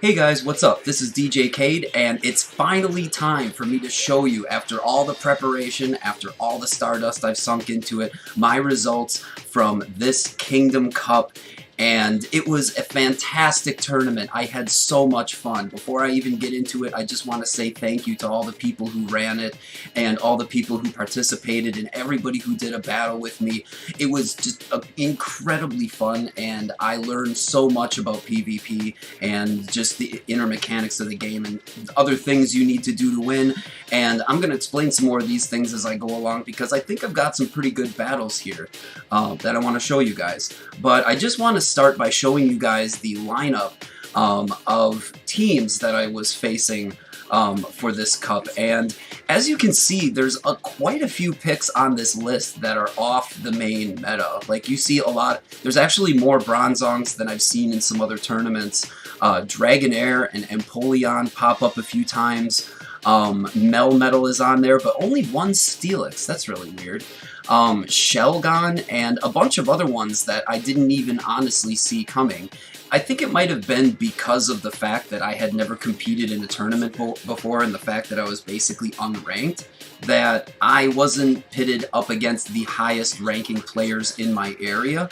Hey guys, what's up? This is DJ Cade, and it's finally time for me to show you, after all the preparation, after all the stardust I've sunk into it, my results from this Kingdom Cup. And it was a fantastic tournament. I had so much fun. Before I even get into it, I just want to say thank you to all the people who ran it and all the people who participated and everybody who did a battle with me. It was just incredibly fun, and I learned so much about PvP and just the inner mechanics of the game and other things you need to do to win. And I'm going to explain some more of these things as I go along, because I think I've got some pretty good battles here that I want to show you guys. But I just want to start by showing you guys the lineup of teams that I was facing for this cup. And as you can see, there's quite a few picks on this list that are off the main meta. Like, you see a lot, there's actually more Bronzongs than I've seen in some other tournaments. Dragonair and Empoleon pop up a few times. Melmetal is on there, but only one Steelix. That's really weird. Shelgon, and a bunch of other ones that I didn't even honestly see coming. I think it might have been because of the fact that I had never competed in a tournament before, and the fact that I was basically unranked, that I wasn't pitted up against the highest ranking players in my area.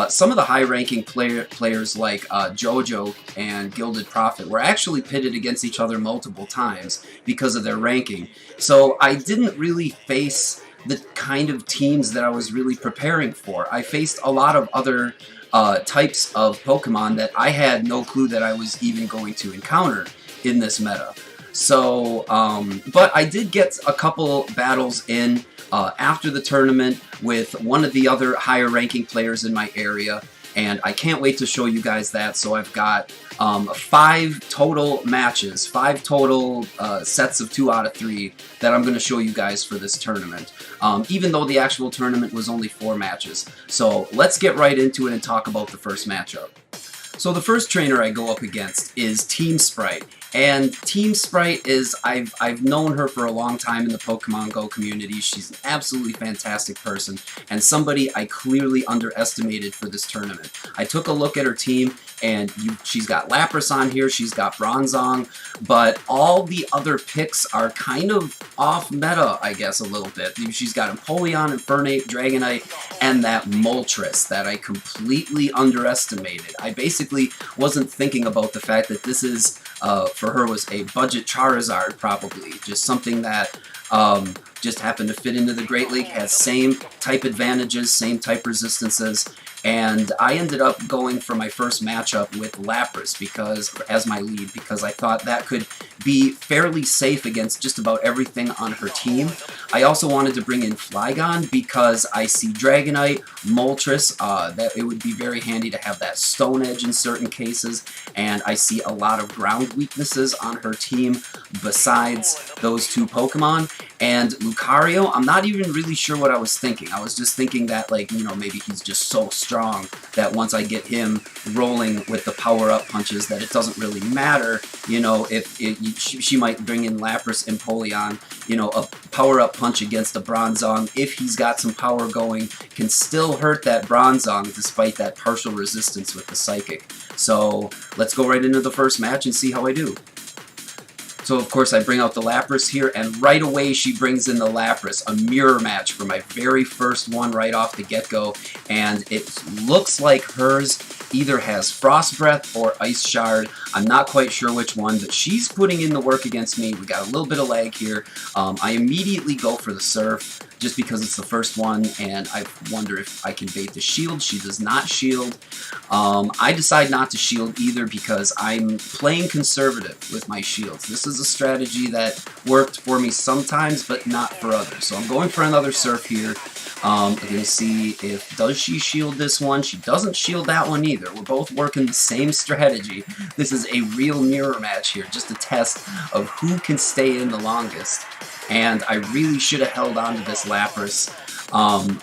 Some of the high ranking players like Jojo and Gilded Prophet were actually pitted against each other multiple times because of their ranking. So I didn't really face the kind of teams that I was really preparing for. I faced a lot of other types of Pokemon that I had no clue that I was even going to encounter in this meta. So, but I did get a couple battles in after the tournament with one of the other higher ranking players in my area, and I can't wait to show you guys that. So I've got 5 total matches, 5 total sets of 2 out of 3 that I'm going to show you guys for this tournament, even though the actual tournament was only 4 matches. So let's get right into it and talk about the first matchup. So the first trainer I go up against is Team Sprite. And Team Sprite is, I've known her for a long time in the Pokemon Go community. She's an absolutely fantastic person, and somebody I clearly underestimated for this tournament. I took a look at her team, and she's got Lapras on here, she's got Bronzong, but all the other picks are kind of off meta, I guess, a little bit. She's got Empoleon, Infernape, Dragonite, and that Moltres that I completely underestimated. I basically wasn't thinking about the fact that this is, for her, was a budget Charizard, probably. Just something that just happened to fit into the Great League, has same type advantages, same type resistances, and I ended up going for my first matchup with Lapras as my lead, because I thought that could be fairly safe against just about everything on her team. I also wanted to bring in Flygon because I see Dragonite, Moltres, that it would be very handy to have that Stone Edge in certain cases, and I see a lot of ground weaknesses on her team besides those 2 Pokemon. And Lucario, I'm not even really sure what I was thinking. I was just thinking that, like, you know, maybe he's just so strong that once I get him rolling with the power-up punches that it doesn't really matter, you know, if she might bring in Lapras, Empoleon, you know, a power-up punch against a Bronzong, if he's got some power going, can still hurt that Bronzong despite that partial resistance with the Psychic. So let's go right into the first match and see how I do. So of course I bring out the Lapras here, and right away she brings in the Lapras, a mirror match for my very first one right off the get-go, and it looks like hers either has Frost Breath or Ice Shard. I'm not quite sure which one, but she's putting in the work against me. We got a little bit of lag here. I immediately go for the Surf, just because it's the first one, and I wonder if I can bait the shield. She does not shield. I decide not to shield either because I'm playing conservative with my shields. This is a strategy that worked for me sometimes, but not for others. So I'm going for another Surf here. I'm going to see if, does she shield this one? She doesn't shield that one either. We're both working the same strategy. This is a real mirror match here, just a test of who can stay in the longest. And I really should have held on to this Lapras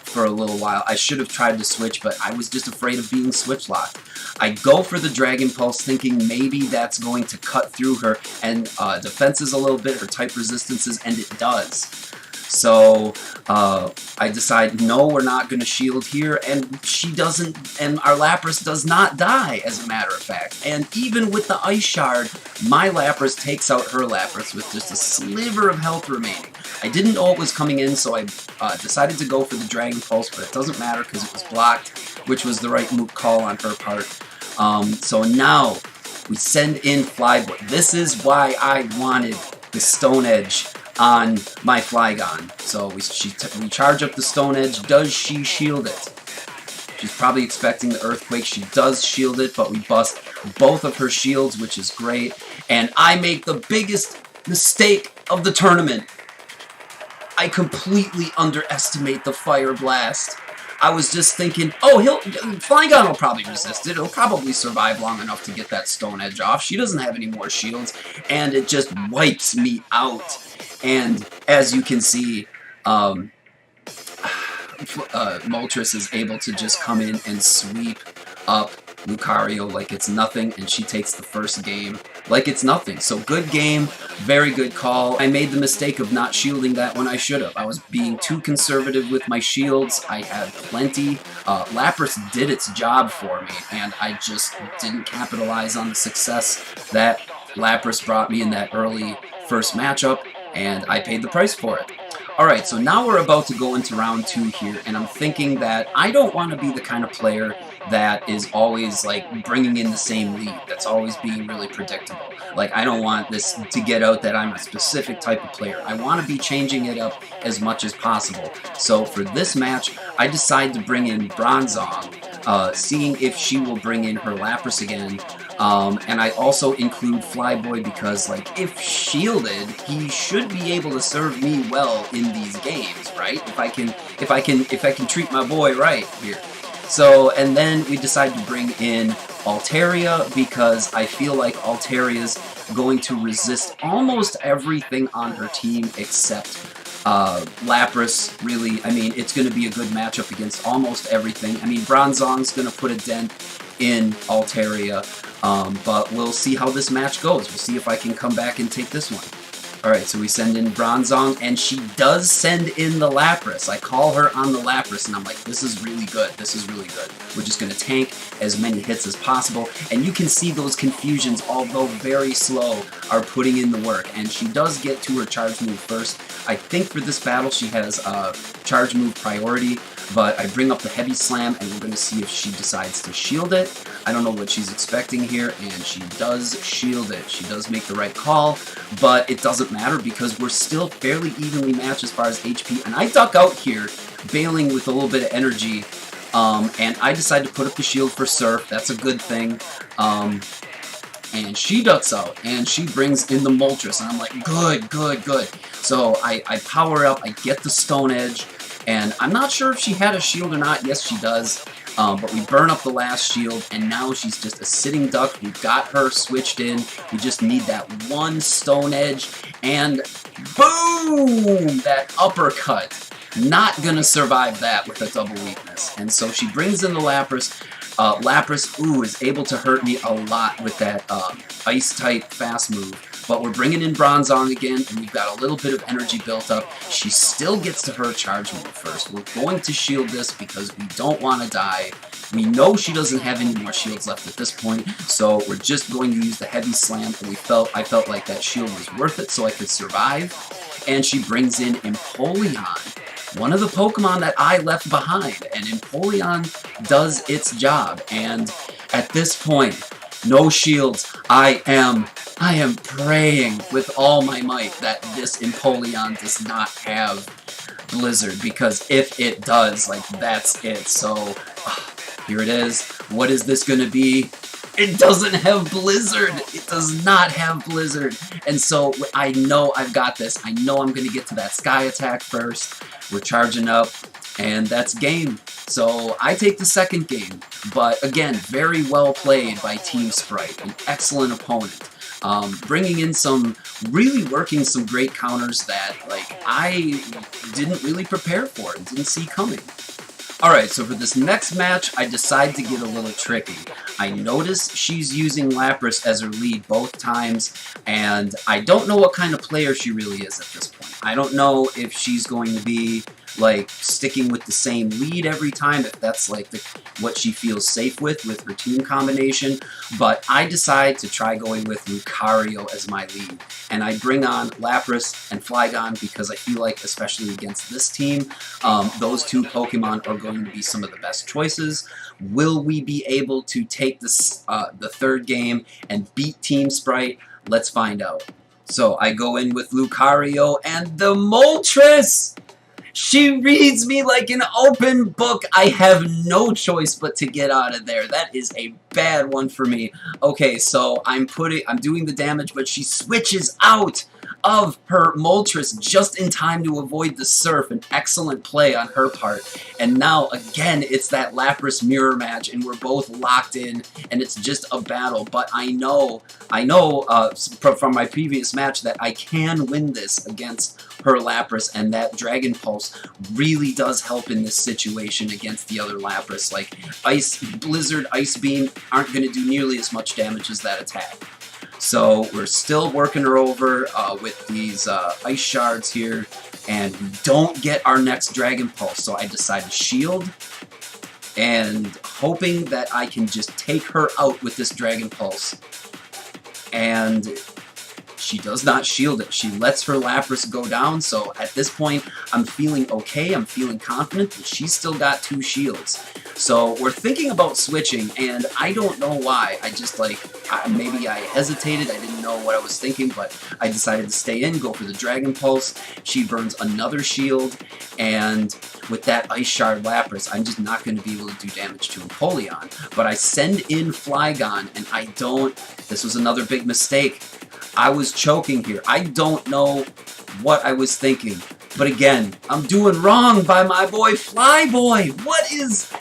for a little while. I should have tried to switch, but I was just afraid of being switch locked. I go for the Dragon Pulse, thinking maybe that's going to cut through her and defenses a little bit, her type resistances, and it does. So I decide, no, we're not going to shield here, and she doesn't, and our Lapras does not die, as a matter of fact. And even with the Ice Shard, my Lapras takes out her Lapras with just a sliver of health remaining. I didn't know it was coming in, so I decided to go for the Dragon Pulse, but it doesn't matter because it was blocked, which was the right call on her part. So now we send in Flyboy. This is why I wanted the Stone Edge on my Flygon. So we charge up the Stone Edge. Does she shield it? She's probably expecting the Earthquake. She does shield it, but we bust both of her shields, which is great. And I make the biggest mistake of the tournament. I completely underestimate the Fire Blast. I was just thinking, oh, Flygon will probably resist it. It'll probably survive long enough to get that Stone Edge off. She doesn't have any more shields, and it just wipes me out. And as you can see, Moltres is able to just come in and sweep up Lucario like it's nothing, and she takes the first game like it's nothing. So good game, very good call. I made the mistake of not shielding that when I should have. I was being too conservative with my shields. I had plenty. Lapras did its job for me, and I just didn't capitalize on the success that Lapras brought me in that early first matchup, and I paid the price for it. Alright, so now we're about to go into round 2 here, and I'm thinking that I don't want to be the kind of player that is always, like, bringing in the same lead, that's always being really predictable. Like, I don't want this to get out that I'm a specific type of player. I want to be changing it up as much as possible. So for this match, I decide to bring in Bronzong, seeing if she will bring in her Lapras again. And I also include Flyboy because, like, if shielded, he should be able to serve me well in these games, right? If I can treat my boy right here. So, and then we decide to bring in Altaria because I feel like Altaria's going to resist almost everything on her team except Lapras. Really, I mean, it's going to be a good matchup against almost everything. I mean, Bronzong's going to put a dent in Altaria, but we'll see how this match goes. We'll see if I can come back and take this one. Alright, so we send in Bronzong, and she does send in the Lapras. I call her on the Lapras, and I'm like, this is really good. This is really good. We're just going to tank as many hits as possible. And you can see those confusions, although very slow, are putting in the work. And she does get to her charge move first. I think for this battle she has charge move priority, but I bring up the Heavy Slam, and we're going to see if she decides to shield it. I don't know what she's expecting here, and she does shield it. She does make the right call, but it doesn't matter because we're still fairly evenly matched as far as HP. And I duck out here, bailing with a little bit of energy, and I decide to put up the shield for Surf. That's a good thing. And she ducks out, and she brings in the Moltres, and I'm like, good, good, good. So I power up, I get the Stone Edge, and I'm not sure if she had a shield or not. Yes, she does. But we burn up the last shield, and now she's just a sitting duck. We've got her switched in. We just need that one Stone Edge, and boom! That uppercut. Not gonna survive that with a double weakness. And so she brings in the Lapras. Lapras, ooh, is able to hurt me a lot with that Ice-type fast move. But we're bringing in Bronzong again, and we've got a little bit of energy built up. She still gets to her charge move first. We're going to shield this because we don't want to die. We know she doesn't have any more shields left at this point, so we're just going to use the Heavy Slam, and I felt like that shield was worth it so I could survive. And she brings in Empoleon, one of the Pokemon that I left behind, and Empoleon does its job. And at this point, no shields. I am praying with all my might that this Empoleon does not have Blizzard, because if it does, like, that's it. So, here it is. What is this gonna be? It doesn't have Blizzard! It does not have Blizzard! And so, I know I've got this. I know I'm gonna get to that Sky Attack first. We're charging up, and that's game. So I take the second game, but again, very well played by Team Sprite, an excellent opponent. Bringing in working some great counters that, like, I didn't really prepare for and didn't see coming. Alright, so for this next match, I decide to get a little tricky. I notice she's using Lapras as her lead both times, and I don't know what kind of player she really is at this point. I don't know if she's going to be, like, sticking with the same lead every time, if that's, like, what she feels safe with her team combination, but I decide to try going with Lucario as my lead. And I bring on Lapras and Flygon because I feel like, especially against this team, those two Pokemon are going to be some of the best choices. Will we be able to take this, the third game and beat Team Sprite? Let's find out. So I go in with Lucario and the Moltres! She reads me like an open book. I have no choice but to get out of there. That is a bad one for me. Okay, so I'm doing the damage, but she switches out of her Moltres just in time to avoid the Surf. An excellent play on her part. And now, again, it's that Lapras mirror match, and we're both locked in, and it's just a battle. But I know from my previous match that I can win this against her Lapras, and that Dragon Pulse really does help in this situation against the other Lapras. Like, Ice Blizzard, Ice Beam aren't going to do nearly as much damage as that attack. So we're still working her over with these Ice Shards here, and we don't get our next Dragon Pulse. So I decide to shield, and hoping that I can just take her out with this Dragon Pulse. And she does not shield it. She lets her Lapras go down, so at this point, I'm feeling okay, I'm feeling confident, but she's still got 2 shields. So we're thinking about switching, and I don't know why. I just, like, maybe I hesitated, I didn't know what I was thinking, but I decided to stay in, go for the Dragon Pulse. She burns another shield, and with that Ice Shard Lapras, I'm just not going to be able to do damage to Empoleon. But I send in Flygon, and I don't... This was another big mistake. I was choking here. I don't know what I was thinking. But again, I'm doing wrong by my boy Flyboy. What is...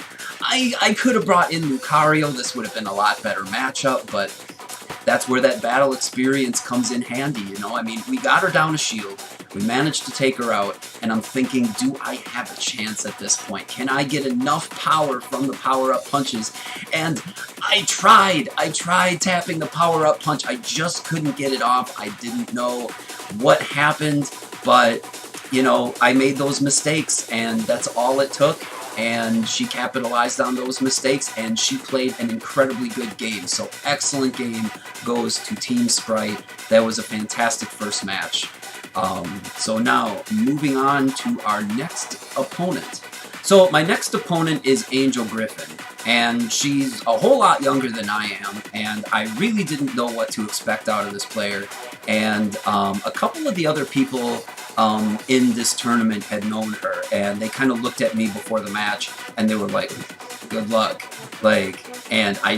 I could have brought in Lucario. This would have been a lot better matchup, but that's where that battle experience comes in handy, you know? I mean, we got her down a shield. We managed to take her out, and I'm thinking, do I have a chance at this point? Can I get enough power from the power-up punches? And I tried tapping the power-up punch. I just couldn't get it off. I didn't know what happened, but, you know, I made those mistakes, and that's all it took. And she capitalized on those mistakes, and she played an incredibly good game. So excellent game goes to Team Sprite. That was a fantastic first match. So now, moving on to our next opponent. So my next opponent is Angel Griffin, and she's a whole lot younger than I am, and I really didn't know what to expect out of this player. And a couple of the other people in this tournament had known her, and they kind of looked at me before the match, and they were like, good luck. Like, and I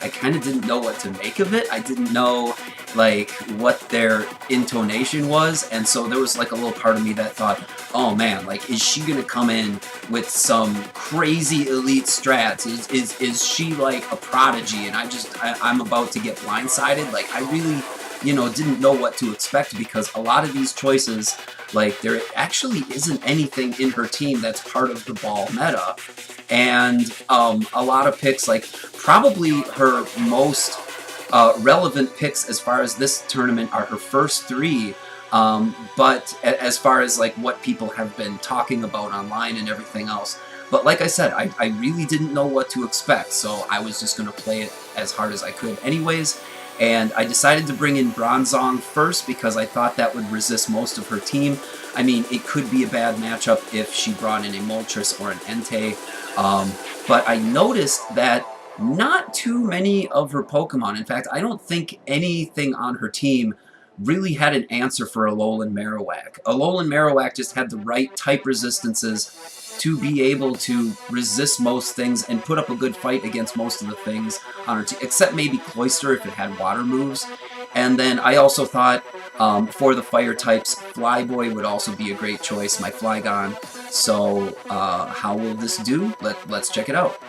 kind of didn't know what to make of it. I didn't know, like, what their intonation was, and so there was, like, a little part of me that thought, oh man, like, is she gonna come in with some crazy elite strats? Is she, like, a prodigy, and I'm about to get blindsided? Like, I really, you know, didn't know what to expect, because a lot of these choices, like, there actually isn't anything in her team that's part of the ball meta, and a lot of picks, like, probably her most relevant picks as far as this tournament are her first 3, but as far as, like, what people have been talking about online and everything else. But like I said, I really didn't know what to expect, so I was just going to play it as hard as I could anyways. And I decided to bring in Bronzong first because I thought that would resist most of her team. I mean, it could be a bad matchup if she brought in a Moltres or an Entei, but I noticed that not too many of her Pokemon, in fact, I don't think anything on her team really had an answer for Alolan Marowak. Alolan Marowak just had the right type resistances to be able to resist most things and put up a good fight against most of the things on her team, except maybe Cloyster if it had water moves. And then I also thought for the fire types, Flyboy would also be a great choice, my Flygon. So how will this do? Let's check it out.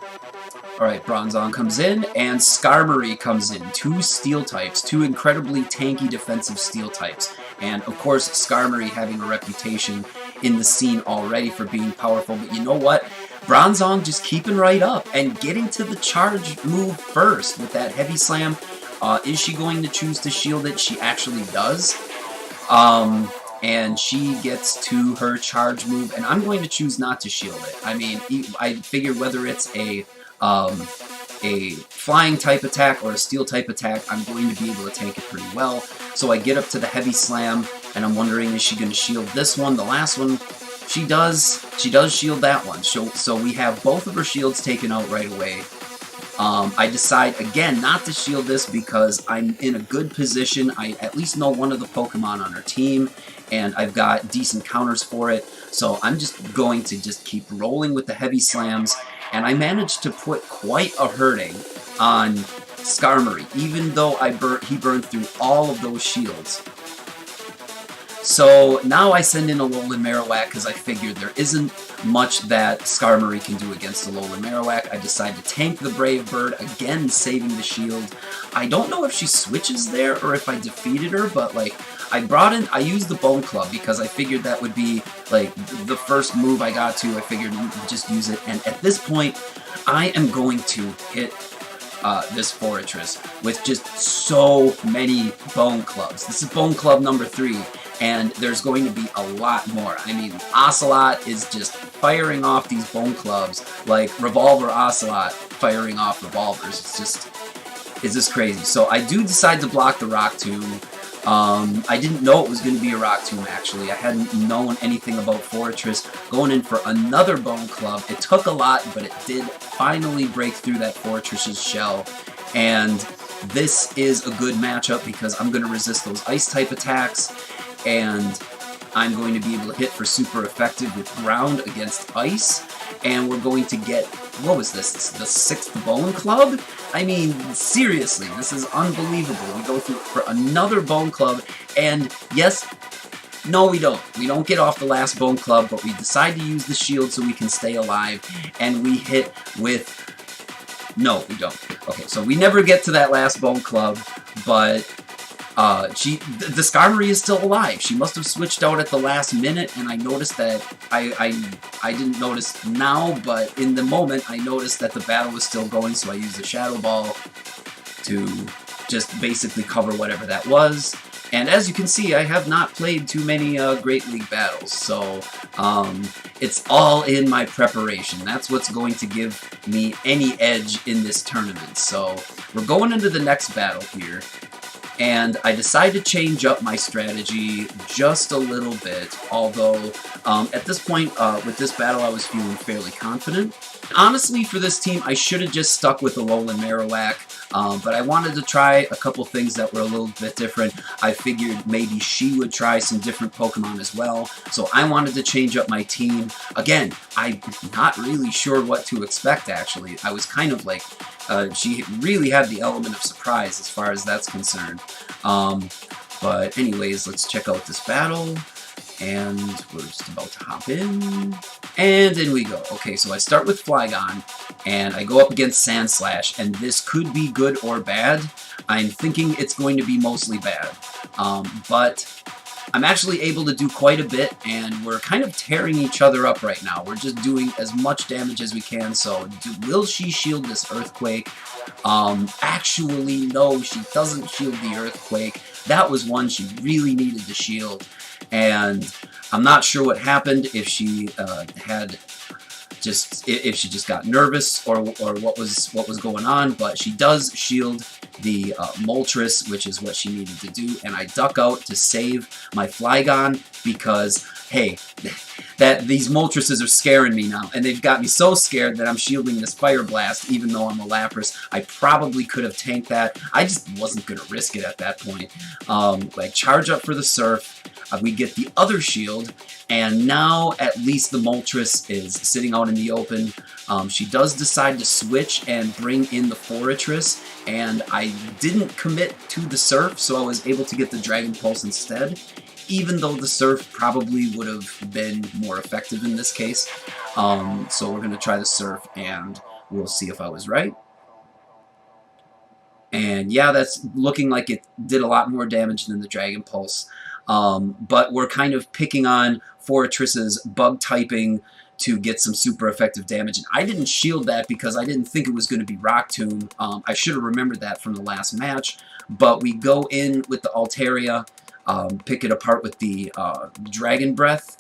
Alright, Bronzong comes in, and Skarmory comes in. 2 steel types, 2 incredibly tanky defensive steel types. And of course, Skarmory having a reputation in the scene already for being powerful, but you know what? Bronzong just keeping right up and getting to the charge move first with that heavy slam. Is she going to choose to shield it? She actually does. And she gets to her charge move, and I'm going to choose not to shield it. I mean, I figure whether it's a flying type attack or a steel type attack, I'm going to be able to tank it pretty well. So I get up to the heavy slam, and I'm wondering, is she going to shield this one? The last one, she does. She does shield that one. So we have both of her shields taken out right away. I decide, again, not to shield this because I'm in a good position. I at least know one of the Pokemon on our team, and I've got decent counters for it. So I'm just going to just keep rolling with the heavy slams, and I managed to put quite a hurting on Skarmory, even though he burned through all of those shields. So now I send in a Alolan Marowak because I figured there isn't much that Skarmory can do against Alolan Marowak. I decide to tank the Brave Bird, again saving the shield. I don't know if she switches there or if I defeated her, but like I used the Bone Club because I figured that would be like the first move I got to. I figured just use it, and at this point I am going to hit this Forretress with just so many Bone Clubs. This is Bone Club number 3. And there's going to be a lot more. I mean, Ocelot is just firing off these Bone Clubs like Revolver Ocelot firing off revolvers. It's just crazy. So I do decide to block the Rock Tomb. I didn't know it was going to be a Rock Tomb, actually. I hadn't known anything about Forretress. Going in for another Bone Club. It took a lot, but it did finally break through that Forretress's shell. And this is a good matchup because I'm going to resist those Ice-type attacks. And I'm going to be able to hit for super effective with ground against ice, and we're going to get, what was this, the 6th Bone Club? I mean, seriously, this is unbelievable. We go through for another Bone Club, and yes, no we don't. We don't get off the last Bone Club, but we decide to use the shield so we can stay alive, and we hit with, no, we don't. Okay, so we never get to that last Bone Club, but the Skarmory is still alive. She must have switched out at the last minute, and I noticed that, I didn't notice now, but in the moment I noticed that the battle was still going, so I used the Shadow Ball to just basically cover whatever that was. And as you can see, I have not played too many Great League battles, so it's all in my preparation. That's what's going to give me any edge in this tournament. So we're going into the next battle here. And I decided to change up my strategy just a little bit, although at this point with this battle I was feeling fairly confident. Honestly, for this team, I should have just stuck with Alolan Marowak, but I wanted to try a couple things that were a little bit different. I figured maybe she would try some different Pokemon as well, so I wanted to change up my team. Again, I'm not really sure what to expect, actually. I was kind of like, she really had the element of surprise as far as that's concerned. But anyways, let's check out this battle. And we're just about to hop in. And in we go. Okay, so I start with Flygon, and I go up against Sandslash, and this could be good or bad. I'm thinking it's going to be mostly bad. But I'm actually able to do quite a bit, and we're kind of tearing each other up right now. We're just doing as much damage as we can, so will she shield this Earthquake? Actually, no, she doesn't shield the Earthquake. That was one she really needed to shield, and I'm not sure what happened, if she if she just got nervous or what was going on, but she does shield the Moltres, which is what she needed to do, and I duck out to save my Flygon because, hey, these Moltresses are scaring me now, and they've got me so scared that I'm shielding this Fire Blast even though I'm a Lapras. I probably could have tanked that. I just wasn't going to risk it at that point. Like, charge up for the Surf. We get the other shield, and now at least the Moltres is sitting out in the open. She does decide to switch and bring in the Forretress, and I didn't commit to the Surf, so I was able to get the Dragon Pulse instead, even though the Surf probably would have been more effective in this case. So we're going to try the Surf, and we'll see if I was right. And yeah, that's looking like it did a lot more damage than the Dragon Pulse. But we're kind of picking on Forretress's bug typing to get some super effective damage. And I didn't shield that because I didn't think it was going to be Rock Tomb. I should have remembered that from the last match. But we go in with the Altaria, pick it apart with the Dragon Breath,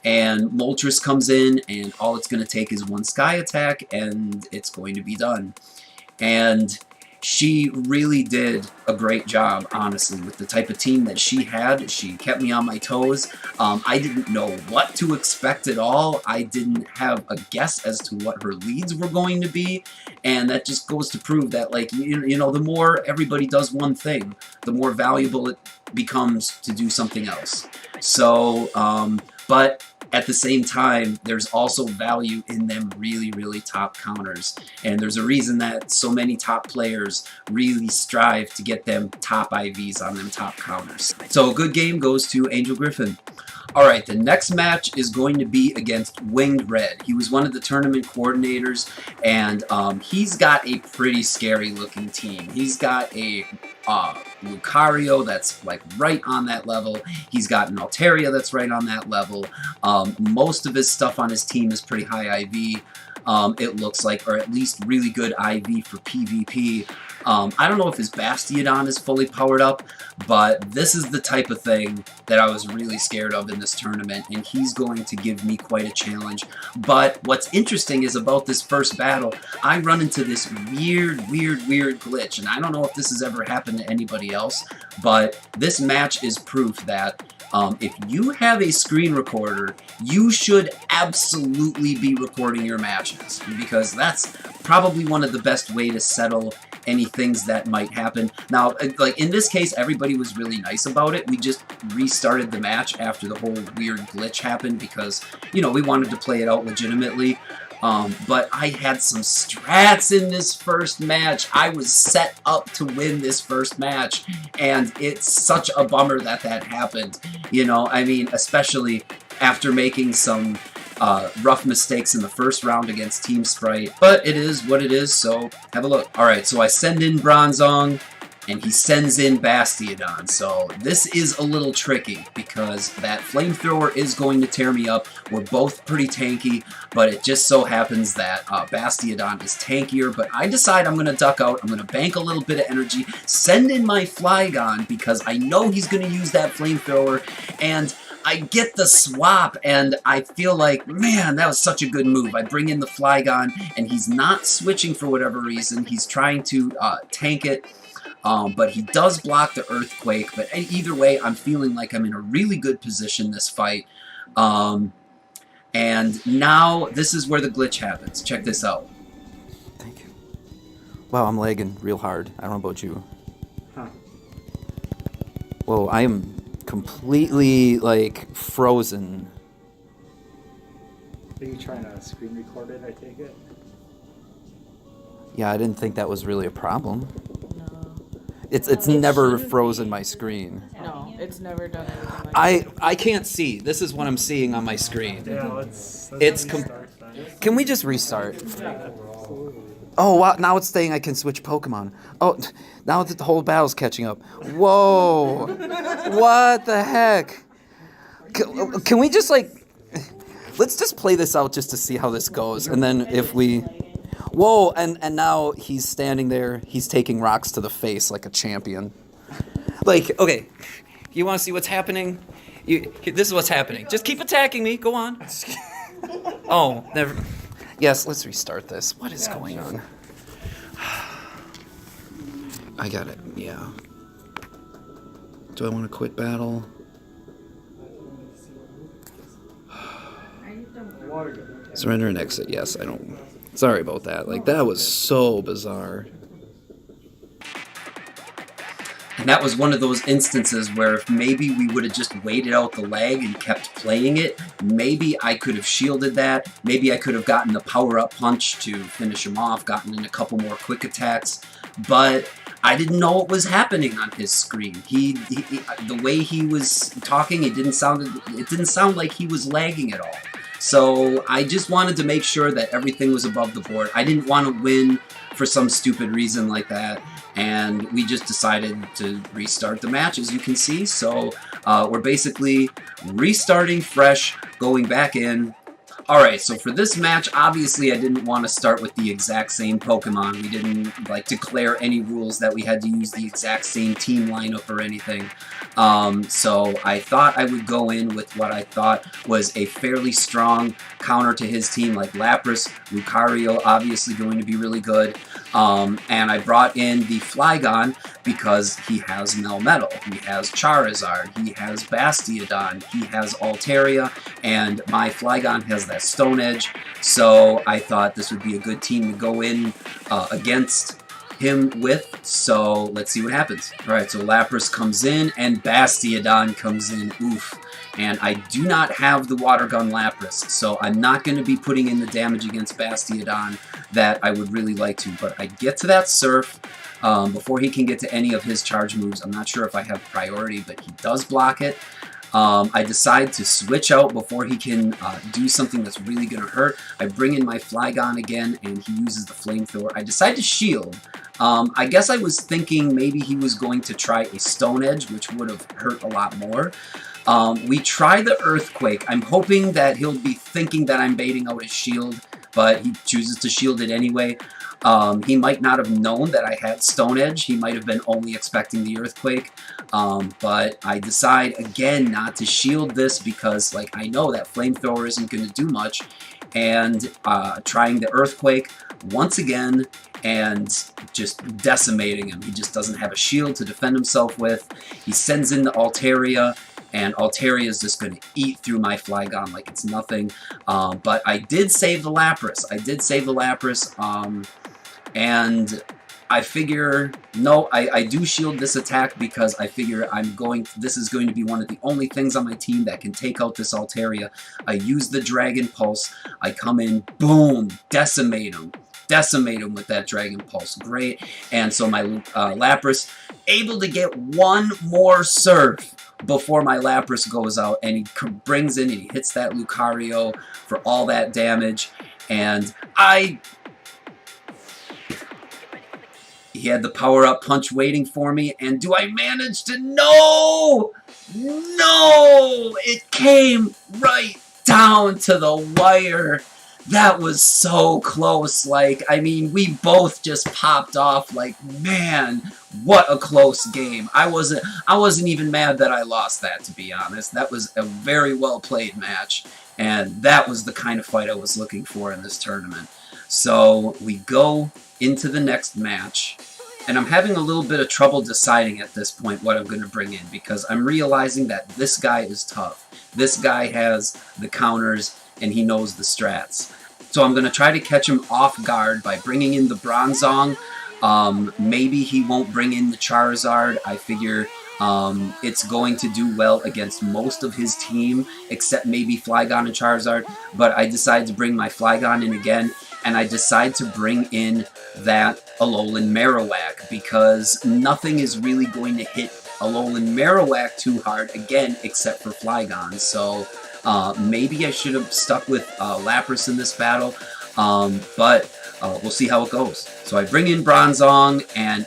and Moltres comes in, and all it's going to take is one Sky attack, and it's going to be done. And she really did a great job, honestly, with the type of team that she had. She kept me on my toes. I didn't know what to expect at all. I didn't have a guess as to what her leads were going to be, and that just goes to prove that, like, you know, the more everybody does one thing, the more valuable it becomes to do something else. So, but at the same time, there's also value in them really top counters. And there's a reason that so many top players really strive to get them top IVs on them top counters. So a good game goes to Angel Griffin. Alright, the next match is going to be against Winged Red. He was one of the tournament coordinators, and he's got a pretty scary looking team. He's got a Lucario that's like right on that level. He's got an Altaria that's right on that level. Most of his stuff on his team is pretty high IV. It looks like, or at least really good IV for PvP. I don't know if his Bastiodon is fully powered up, but this is the type of thing that I was really scared of in this tournament, and he's going to give me quite a challenge. But what's interesting is about this first battle, I run into this weird glitch, and I don't know if this has ever happened to anybody else, but this match is proof that if you have a screen recorder, you should absolutely be recording your matches, because that's probably one of the best way to settle any things that might happen. Now, like in this case, everybody was really nice about it. We just restarted the match after the whole weird glitch happened because, you know, we wanted to play it out legitimately. But I had some strats in this first match. I was set up to win this first match, and it's such a bummer that that happened. You know, I mean, especially after making some rough mistakes in the first round against Team Sprite. But it is what it is, so have a look. Alright, so I send in Bronzong, and he sends in Bastiodon. So this is a little tricky because that flamethrower is going to tear me up. We're both pretty tanky, but it just so happens that Bastiodon is tankier. But I decide I'm going to duck out. I'm going to bank a little bit of energy, send in my Flygon because I know he's going to use that flamethrower, and I get the swap, and I feel like, man, that was such a good move. I bring in the Flygon, and he's not switching for whatever reason. He's trying to tank it. But he does block the Earthquake, but either way, I'm feeling like I'm in a really good position this fight. And now, this is where the glitch happens. Check this out. Thank you. Wow, I'm lagging real hard. I don't know about you. Huh. Whoa, I am completely, like, frozen. Are you trying to screen record it, I take it? Yeah, I didn't think that was really a problem. No. It's never frozen my screen. No, it's never done anything like I can't see. This is what I'm seeing on my screen. Yeah, let's It's restart then. Can we just restart? Yeah. Oh, wow, now it's saying I can switch Pokemon. Oh, now the whole battle's catching up. Whoa. What the heck? Can we just, like... Let's just play this out just to see how this goes. And then if we... Whoa, and now he's standing there. He's taking rocks to the face like a champion. Like, okay, you want to see what's happening? This is what's happening. Just keep attacking me. Go on. Oh, never... Yes, let's restart this. What is going on? I got it, yeah. Do I want to quit battle? Surrender and exit. Yes, I don't... Sorry about that. Like, that was so bizarre. And that was one of those instances where if maybe we would have just waited out the lag and kept playing it, maybe I could have shielded that. Maybe I could have gotten the power-up punch to finish him off, gotten in a couple more quick attacks. But I didn't know what was happening on his screen. The way he was talking, it didn't sound like he was lagging at all. So I just wanted to make sure that everything was above the board. I didn't want to win for some stupid reason like that. And we just decided to restart the match, as you can see. So we're basically restarting fresh, going back in. Alright, so for this match, obviously I didn't want to start with the exact same Pokemon. We didn't, like, declare any rules that we had to use the exact same team lineup or anything. So I thought I would go in with what I thought was a fairly strong counter to his team, like Lapras, Lucario, obviously going to be really good. And I brought in the Flygon because he has Melmetal, he has Charizard, he has Bastiodon, he has Altaria, and my Flygon has that Stone Edge, so I thought this would be a good team to go in against him with, so let's see what happens. Alright, so Lapras comes in, and Bastiodon comes in, oof. And I do not have the Water Gun Lapras, so I'm not going to be putting in the damage against Bastiodon that I would really like to, but I get to that Surf before he can get to any of his charge moves. I'm not sure if I have priority, but he does block it. I decide to switch out before he can do something that's really going to hurt. I bring in my Flygon again, and he uses the Flamethrower. I decide to shield. I guess I was thinking maybe he was going to try a Stone Edge, which would have hurt a lot more. We try the Earthquake. I'm hoping that he'll be thinking that I'm baiting out his shield, but he chooses to shield it anyway. He might not have known that I had Stone Edge. He might have been only expecting the Earthquake. But I decide, again, not to shield this because, like, I know that Flamethrower isn't going to do much. And trying the Earthquake once again and just decimating him. He just doesn't have a shield to defend himself with. He sends in the Altaria, and Altaria is just going to eat through my Flygon like it's nothing. But I did save the Lapras. And I figure, no, I do shield this attack because I figure this is going to be one of the only things on my team that can take out this Altaria. I use the Dragon Pulse. I come in, boom, decimate him with that Dragon Pulse. Great. And so my Lapras able to get one more Surf before my Lapras goes out, and he brings in and he hits that Lucario for all that damage, and he had the power-up punch waiting for me, and do I manage to... No! No! It came right down to the wire. That was so close. Like, I mean, we both just popped off like, man, what a close game. I wasn't even mad that I lost that, to be honest. That was a very well-played match, and that was the kind of fight I was looking for in this tournament. So, we go into the next match, and I'm having a little bit of trouble deciding at this point what I'm going to bring in, because I'm realizing that this guy is tough. This guy has the counters, and he knows the strats. So I'm going to try to catch him off guard by bringing in the Bronzong. Maybe he won't bring in the Charizard. I figure it's going to do well against most of his team, except maybe Flygon and Charizard. But I decide to bring my Flygon in again, and I decide to bring in that Alolan Marowak, because nothing is really going to hit Alolan Marowak too hard, again, except for Flygon. So maybe I should have stuck with Lapras in this battle, but we'll see how it goes. So I bring in Bronzong, and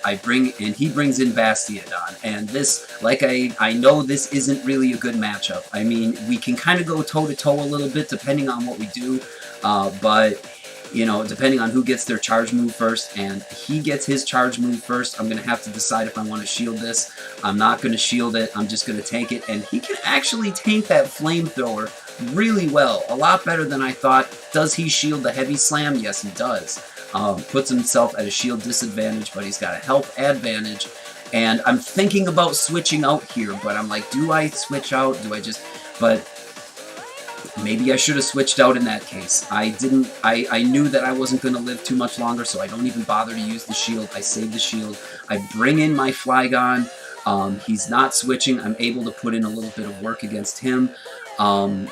he brings in Bastiodon, and this, like I know this isn't really a good matchup. I mean, we can kind of go toe-to-toe a little bit depending on what we do, but you know, depending on who gets their charge move first, and he gets his charge move first, I'm going to have to decide if I want to shield this. I'm not going to shield it, I'm just going to tank it, and he can actually tank that Flamethrower really well, a lot better than I thought. Does he shield the Heavy Slam? Yes, he does. Puts himself at a shield disadvantage, but he's got a health advantage, and I'm thinking about switching out here, but I'm like, do I switch out? Do I just... But maybe I should have switched out in that case. I knew that I wasn't going to live too much longer, so I don't even bother to use the shield. I save the shield. I bring in my Flygon. He's not switching. I'm able to put in a little bit of work against him.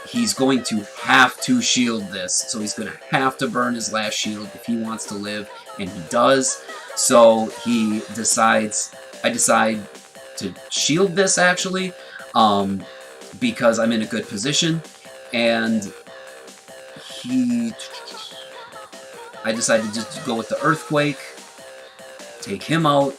He's going to have to shield this, so he's going to have to burn his last shield if he wants to live, and he does. So I decide to shield this, actually, because I'm in a good position. And I decided to just go with the Earthquake, take him out,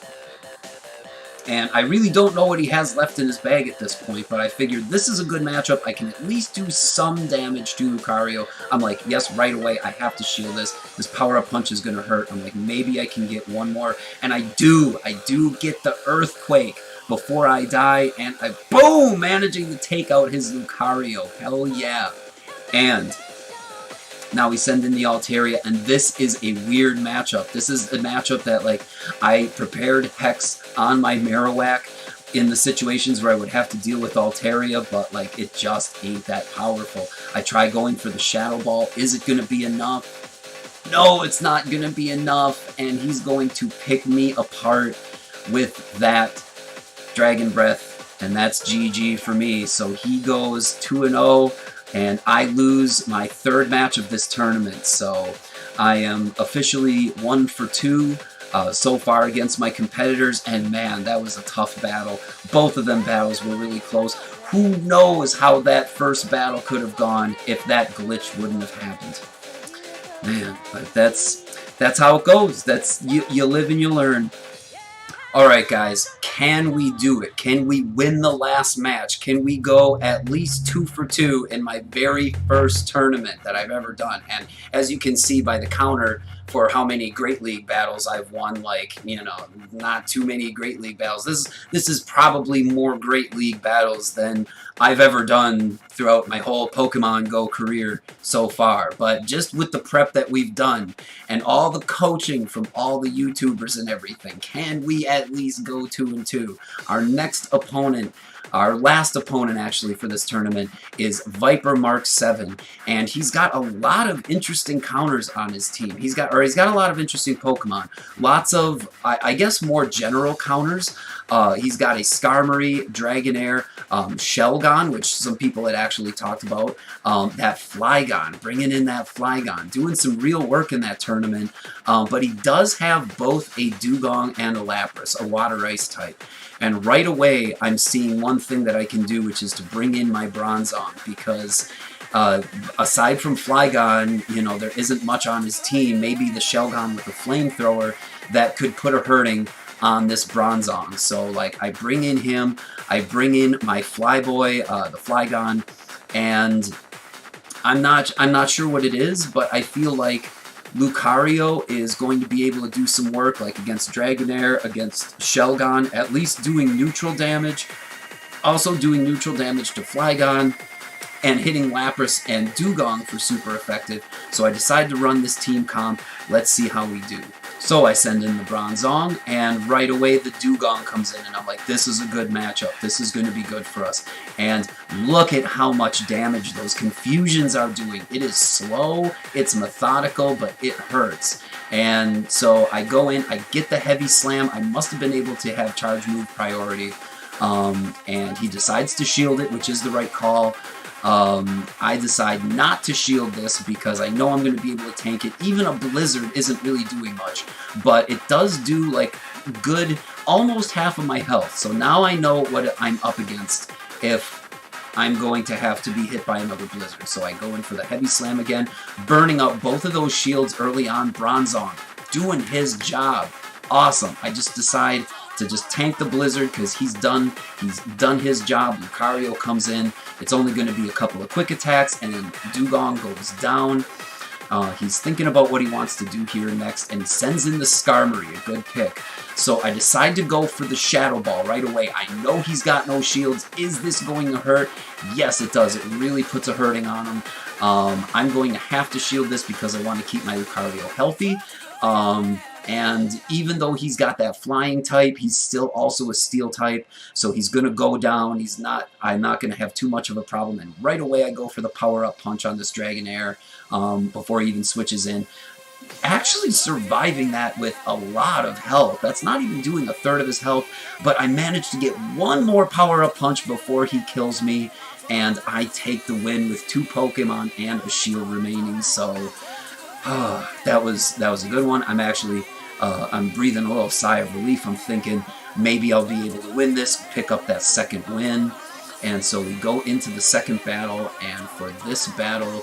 And I really don't know what he has left in his bag at this point, but I figured this is a good matchup. I can at least do some damage to Lucario. I'm like, yes, right away, I have to shield this. This power-up punch is going to hurt. I'm like, maybe I can get one more. And I do get the Earthquake before I die, and I, boom, managing to take out his Lucario. Hell yeah. And now we send in the Altaria, and this is a weird matchup. This is a matchup that, like, I prepared Hex on my Marowak in the situations where I would have to deal with Altaria, but, like, it just ain't that powerful. I try going for the Shadow Ball. Is it going to be enough? No, it's not going to be enough, and he's going to pick me apart with that Dragon Breath, and that's GG for me. So he goes 2-0. And I lose my third match of this tournament, so I am officially 1 for 2 so far against my competitors, and man, that was a tough battle. Both of them battles were really close. Who knows how that first battle could have gone if that glitch wouldn't have happened. Man, but that's how it goes. That's you live and you learn. Alright guys, can we do it? Can we win the last match? Can we go at least 2 for 2 in my very first tournament that I've ever done? And as you can see by the counter for how many Great League battles I've won, like, you know, not too many Great League battles. This is probably more Great League battles than I've ever done throughout my whole Pokemon Go career so far. But just with the prep that we've done and all the coaching from all the YouTubers and everything, can we at least go 2-2? Our next opponent, our last opponent actually for this tournament, is Viper Mark 7, and he's got a lot of interesting counters on his team. He's got a lot of interesting Pokemon. Lots of, I guess, more general counters. He's got a Skarmory, Dragonair, Shelgon, which some people had actually talked about. That Flygon, bringing in that Flygon, doing some real work in that tournament. But he does have both a Dugong and a Lapras, a Water Ice type. And right away, I'm seeing one thing that I can do, which is to bring in my Bronzong, because aside from Flygon, you know, there isn't much on his team. Maybe the Shelgon with the Flamethrower that could put a hurting on this Bronzong. So, like, I bring in him, I bring in my Flyboy, the Flygon, and I'm not sure what it is, but I feel like Lucario is going to be able to do some work, like against Dragonair, against Shelgon, at least doing neutral damage, also doing neutral damage to Flygon, and hitting Lapras and Dugong for super effective. So I decided to run this team comp. Let's see how we do. So I send in the Bronzong, and right away the Dugong comes in, and I'm like, this is a good matchup. This is going to be good for us. And look at how much damage those Confusions are doing. It is slow, it's methodical, but it hurts. And so I go in, I get the Heavy Slam. I must have been able to have Charge Move priority. And he decides to shield it, which is the right call. I decide not to shield this because I know I'm going to be able to tank it. Even a Blizzard isn't really doing much, but it does do, like, good, almost half of my health. So now I know what I'm up against if I'm going to have to be hit by another Blizzard. So I go in for the Heavy Slam again, burning up both of those shields early on. Bronzong doing his job. Awesome. I just decide to just tank the Blizzard because he's done his job. Lucario comes in. It's only going to be a couple of quick attacks, and then Dugong goes down. He's thinking about what he wants to do here next, and he sends in the Skarmory, a good pick. So I decide to go for the Shadow Ball right away. I know he's got no shields. Is this going to hurt? Yes, it does. It really puts a hurting on him. I'm going to have to shield this because I want to keep my Lucario healthy. And even though he's got that flying type, he's still also a steel type, so he's going to go down. I'm not going to have too much of a problem, and right away I go for the power-up punch on this Dragonair before he even switches in. Actually surviving that with a lot of health. That's not even doing a third of his health, but I managed to get one more power-up punch before he kills me, and I take the win with 2 Pokemon and a shield remaining, so that was a good one. I'm actually I'm breathing a little sigh of relief. I'm thinking maybe I'll be able to win this, pick up that second win. And so we go into the second battle, and for this battle,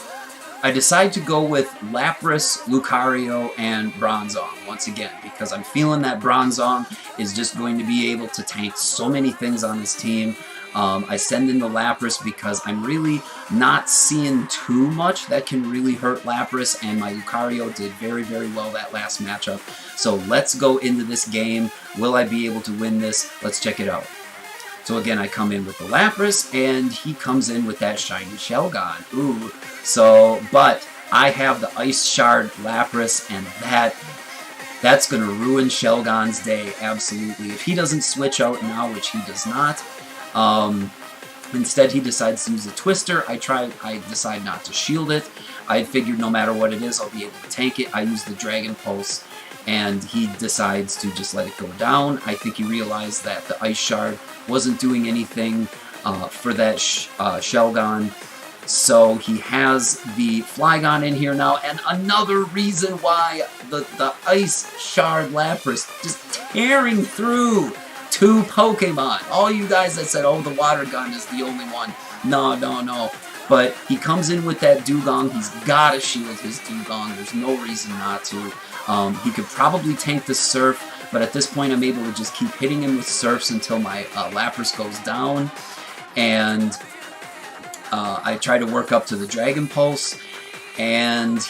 I decide to go with Lapras, Lucario, and Bronzong once again because I'm feeling that Bronzong is just going to be able to tank so many things on his team. I send in the Lapras because I'm really not seeing too much that can really hurt Lapras, and my Lucario did very, very well that last matchup. So let's go into this game. Will I be able to win this? Let's check it out. So again, I come in with the Lapras, and he comes in with that shiny Shelgon. Ooh. So, but I have the Ice Shard Lapras, and that's going to ruin Shelgon's day, absolutely. If he doesn't switch out now, which he does not, instead he decides to use a Twister. I decide not to shield it. I figured no matter what it is, I'll be able to tank it. I use the Dragon Pulse, and he decides to just let it go down. I think he realized that the Ice Shard wasn't doing anything for that Shelgon. So he has the Flygon in here now, and another reason why the Ice Shard Lapras just tearing through 2 Pokemon. All you guys that said, oh, the Water Gun is the only one. No, no, no. But he comes in with that Dugong. He's got to shield his Dugong. There's no reason not to. He could probably tank the Surf, but at this point I'm able to just keep hitting him with Surfs until my Lapras goes down. And I try to work up to the Dragon Pulse, and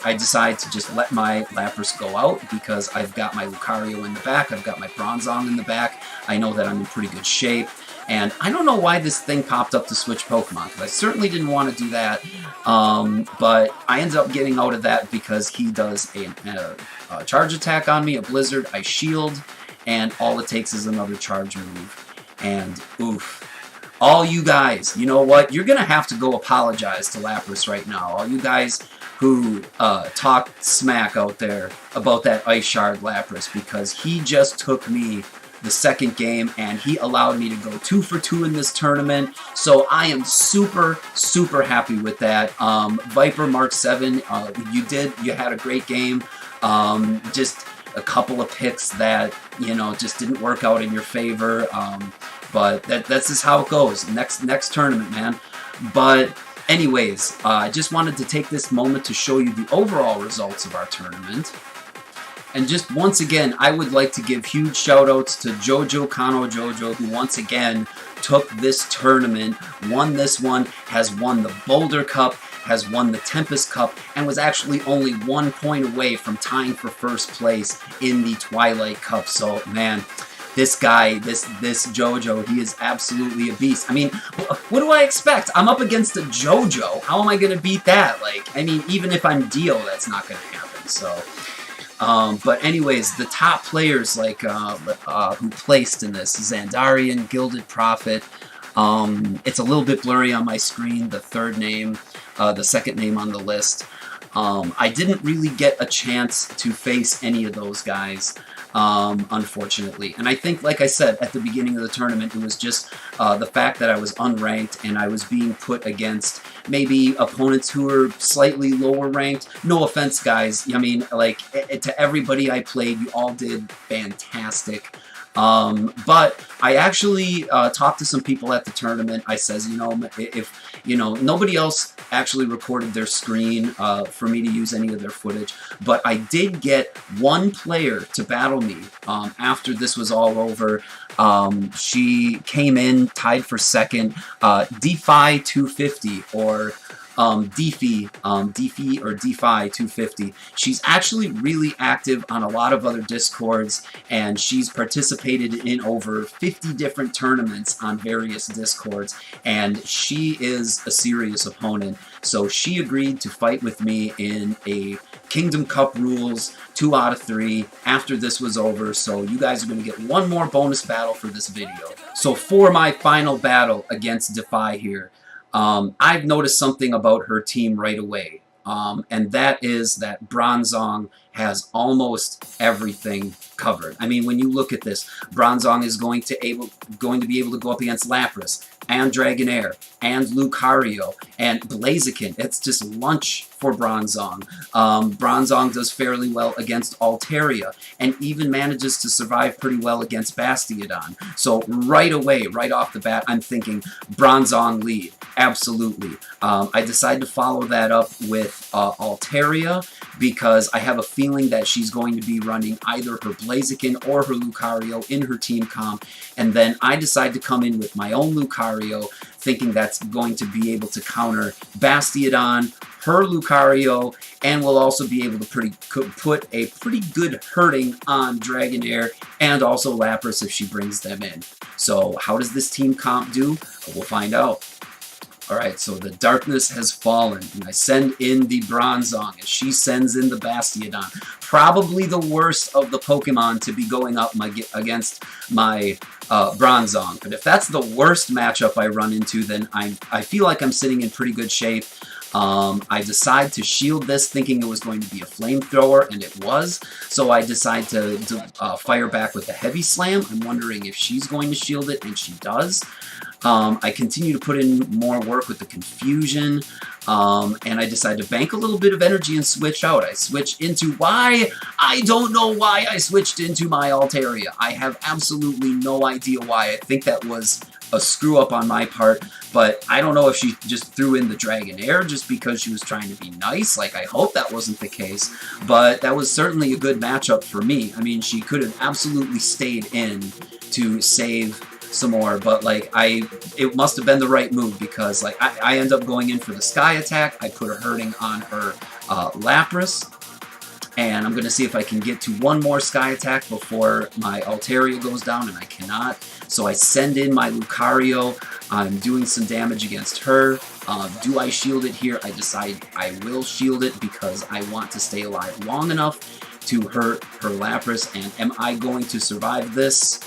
I decide to just let my Lapras go out because I've got my Lucario in the back, I've got my Bronzong in the back, I know that I'm in pretty good shape, and I don't know why this thing popped up to switch Pokemon, because I certainly didn't want to do that, but I ended up getting out of that because he does a charge attack on me, a Blizzard, I shield, and all it takes is another charge move, and oof. All you guys, you know what? You're going to have to go apologize to Lapras right now. All you guys who talk smack out there about that Ice Shard Lapras, because he just took me the second game and he allowed me to go 2 for 2 in this tournament. So I am super, super happy with that. Viper Mark 7, you had a great game. Just a couple of picks that, you know, just didn't work out in your favor. But that's just how it goes. Next tournament, man. But anyways, I just wanted to take this moment to show you the overall results of our tournament. And just once again, I would like to give huge shout outs to Jojo Kano Jojo, who once again took this tournament, won this one, has won the Boulder Cup, has won the Tempest Cup, and was actually only 1 point away from tying for first place in the Twilight Cup. So, man, this guy, this JoJo, he is absolutely a beast. I mean, what do I expect? I'm up against a JoJo. How am I going to beat that? Like, I mean, even if I'm Dio, that's not going to happen. So, but anyways, the top players like who placed in this: Xandarian, Gilded Prophet. It's a little bit blurry on my screen. The third name, the second name on the list. I didn't really get a chance to face any of those guys. Unfortunately. And I think, like I said, at the beginning of the tournament, it was just the fact that I was unranked and I was being put against maybe opponents who were slightly lower ranked. No offense, guys. I mean, like, to everybody I played, you all did fantastic. But I actually talked to some people at the tournament. I says, you know, if, you know, nobody else actually recorded their screen for me to use any of their footage, but I did get one player to battle me after this was all over. She came in, tied for second, Defy 250, or Defy or Defy 250. She's actually really active on a lot of other Discords, and she's participated in over 50 different tournaments on various Discords, and she is a serious opponent. So she agreed to fight with me in a Kingdom Cup rules 2 out of 3 after this was over. So you guys are going to get one more bonus battle for this video. So for my final battle against Defy here, I've noticed something about her team right away, and that is that Bronzong has almost everything covered. I mean, when you look at this, Bronzong is going to be able to go up against Lapras, and Dragonair and Lucario and Blaziken. It's just lunch for Bronzong. Bronzong does fairly well against Altaria and even manages to survive pretty well against Bastiodon. So right away, right off the bat, I'm thinking Bronzong lead. Absolutely. I decided to follow that up with Altaria because I have a feeling that she's going to be running either her Blaziken or her Lucario in her team comp, and then I decide to come in with my own Lucario, thinking that's going to be able to counter Bastiodon, her Lucario, and will also be able to put a pretty good hurting on Dragonair and also Lapras if she brings them in. So how does this team comp do? We'll find out. Alright, so the darkness has fallen, and I send in the Bronzong, and she sends in the Bastiodon. Probably the worst of the Pokemon to be going up against my Bronzong. But if that's the worst matchup I run into, then I feel like I'm sitting in pretty good shape. I decide to shield this thinking it was going to be a flamethrower, and it was. So I decide to fire back with the Heavy Slam. I'm wondering if she's going to shield it, and she does. I continue to put in more work with the Confusion, and I decide to bank a little bit of energy and switch out. I switch into why? I don't know why I switched into my Altaria. I have absolutely no idea why. I think that was a screw up on my part, but I don't know if she just threw in the Dragonair just because she was trying to be nice. Like, I hope that wasn't the case, but that was certainly a good matchup for me. I mean, she could have absolutely stayed in to save some more, but like it must have been the right move because like I end up going in for the Sky Attack. I put a hurting on her Lapras, and I'm gonna see if I can get to one more Sky Attack before my Altaria goes down, and I cannot. So I send in my Lucario. I'm doing some damage against her. Do I shield it here? I decide I will shield it because I want to stay alive long enough to hurt her Lapras. And am I going to survive this?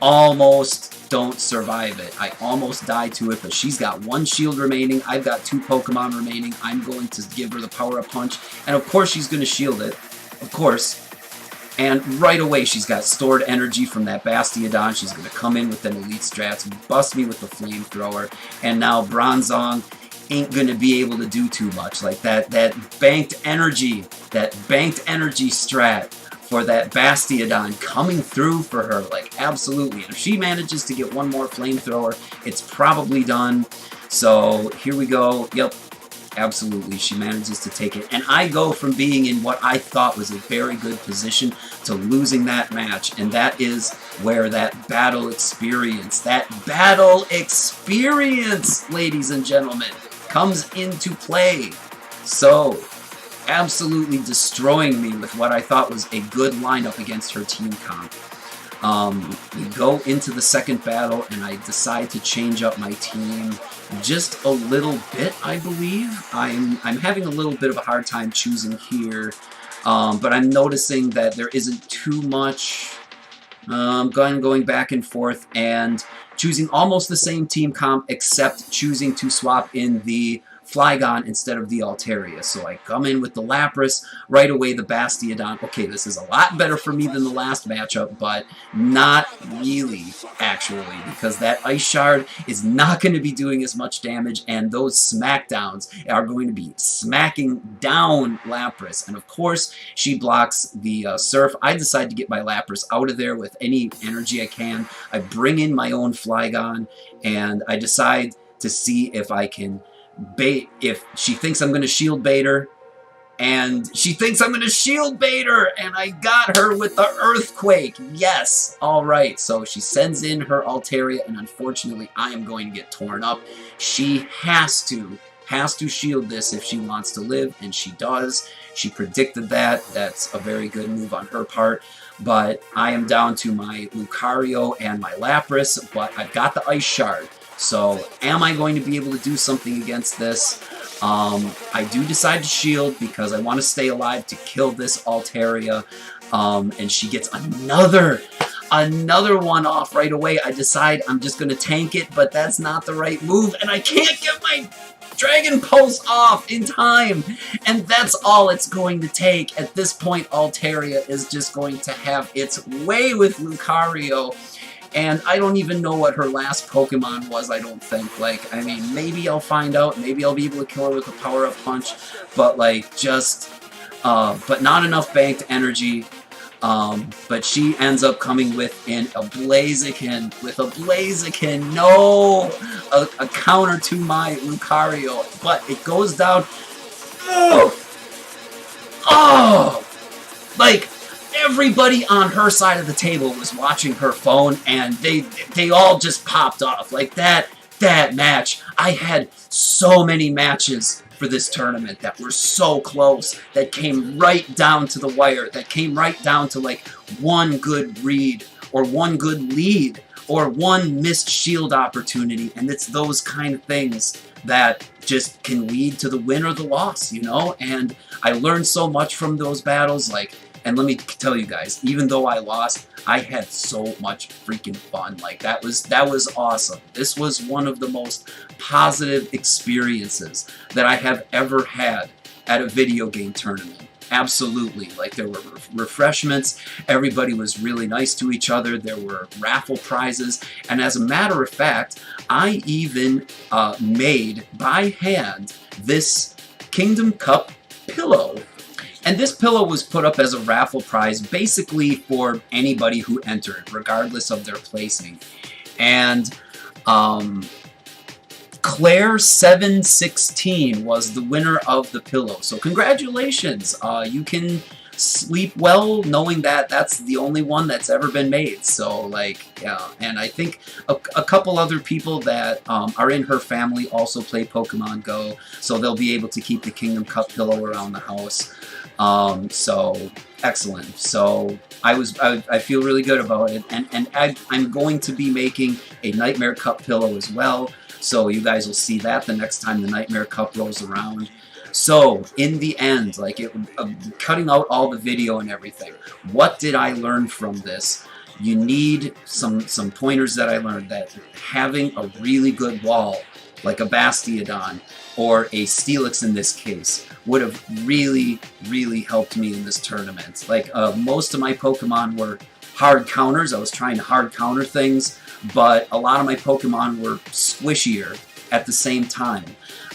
Almost don't survive it. I almost die to it, but she's got one shield remaining. I've got 2 Pokemon remaining. I'm going to give her the power-up punch, and of course she's going to shield it. Of course. And right away she's got stored energy from that Bastiodon. She's going to come in with an Elite Strats, bust me with the Flamethrower, and now Bronzong ain't going to be able to do too much. Like that banked energy strat for that Bastiodon coming through for her, like, absolutely. And if she manages to get one more Flamethrower, it's probably done. So here we go. Yep, absolutely. She manages to take it. And I go from being in what I thought was a very good position to losing that match. And that is where that battle experience, ladies and gentlemen, comes into play. So absolutely destroying me with what I thought was a good lineup against her team comp. We go into the second battle, and I decide to change up my team just a little bit, I believe. I'm having a little bit of a hard time choosing here, but I'm noticing that there isn't too much going back and forth and choosing almost the same team comp, except choosing to swap in the Flygon instead of the Altaria. So I come in with the Lapras, right away the Bastiodon. Okay, this is a lot better for me than the last matchup, but not really, actually, because that Ice Shard is not going to be doing as much damage, and those smackdowns are going to be smacking down Lapras. And of course, she blocks the Surf. I decide to get my Lapras out of there with any energy I can. I bring in my own Flygon, and I decide to see if I can bait, if she thinks I'm going to shield bait her, and she thinks I'm going to shield bait her, and I got her with the Earthquake. Yes, alright, so she sends in her Altaria, and unfortunately I am going to get torn up. She has to shield this if she wants to live, and she does. She predicted that. That's a very good move on her part. But I am down to my Lucario and my Lapras, but I've got the Ice Shard. So, am I going to be able to do something against this? I do decide to shield because I want to stay alive to kill this Altaria. And she gets another one off right away. I decide I'm just going to tank it, but that's not the right move. And I can't get my Dragon Pulse off in time. And that's all it's going to take. At this point, Altaria is just going to have its way with Lucario. And I don't even know what her last Pokemon was, I don't think. Like, I mean, maybe I'll find out. Maybe I'll be able to kill her with a power-up punch. But, like, just... but not enough banked energy. But she ends up coming with a Blaziken. With a Blaziken. No! A counter to my Lucario. But it goes down... Oh! Oh! Like... Everybody on her side of the table was watching her phone, and they all just popped off. Like, that match, I had so many matches for this tournament that were so close, that came right down to the wire, that came right down to, like, one good read, or one good lead, or one missed shield opportunity, and it's those kind of things that just can lead to the win or the loss, you know? And I learned so much from those battles, like... And let me tell you guys, even though I lost, I had so much freaking fun. Like, that was awesome. This was one of the most positive experiences that I have ever had at a video game tournament. Absolutely. Like, there were refreshments, everybody was really nice to each other, there were raffle prizes, and as a matter of fact, I even made, by hand, this Kingdom Cup pillow. And this pillow was put up as a raffle prize basically for anybody who entered, regardless of their placing. And Claire716 was the winner of the pillow. So congratulations. You can sleep well knowing that that's the only one that's ever been made. So, like, yeah. And I think a couple other people that are in her family also play Pokemon Go. So they'll be able to keep the Kingdom Cup pillow around the house. So excellent. So I feel really good about it, and I'm going to be making a Nightmare Cup pillow as well. So you guys will see that the next time the Nightmare Cup rolls around. So in the end, like cutting out all the video and everything, what did I learn from this? You need some pointers that I learned, that having a really good wall, like a Bastiodon or a Steelix in this case, would have really, really helped me in this tournament. Like, most of my Pokemon were hard counters. I was trying to hard counter things, but a lot of my Pokemon were squishier at the same time.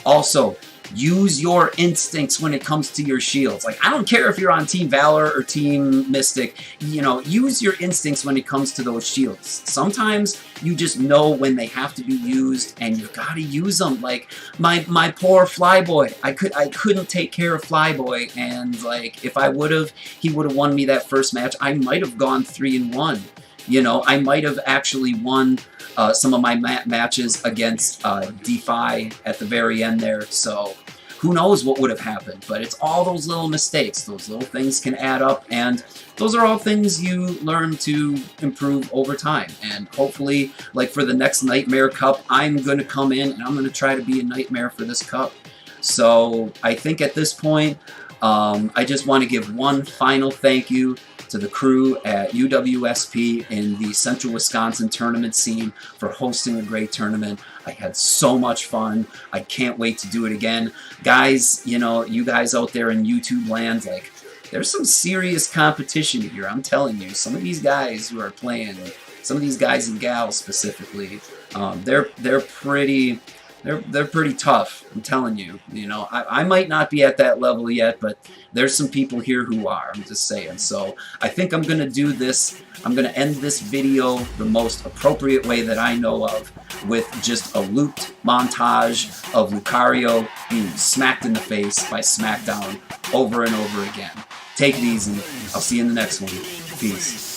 Also, use your instincts when it comes to your shields. Like, I don't care if you're on Team Valor or Team Mystic, you know, use your instincts when it comes to those shields. Sometimes you just know when they have to be used, and you've got to use them. Like, my poor Flyboy, I couldn't take care of Flyboy, and, like, if I would have, he would have won me that first match. I might have gone 3-1. You know, I might have actually won some of my matches against Defy at the very end there, so who knows what would have happened. But it's all those little mistakes. Those little things can add up, and those are all things you learn to improve over time. And hopefully, like for the next Nightmare Cup, I'm going to come in and I'm going to try to be a Nightmare for this cup. So I think at this point, I just want to give one final thank you to the crew at UWSP in the Central Wisconsin tournament scene for hosting a great tournament. I had so much fun. I can't wait to do it again. Guys, you know, you guys out there in YouTube land, like, there's some serious competition here. I'm telling you, some of these guys who are playing, some of these guys and gals specifically, they're pretty tough. I'm telling you. You know, I might not be at that level yet, but there's some people here who are. I'm just saying. So I think I'm going to do this. I'm going to end this video the most appropriate way that I know of, with just a looped montage of Lucario being smacked in the face by SmackDown over and over again. Take it easy. I'll see you in the next one. Peace.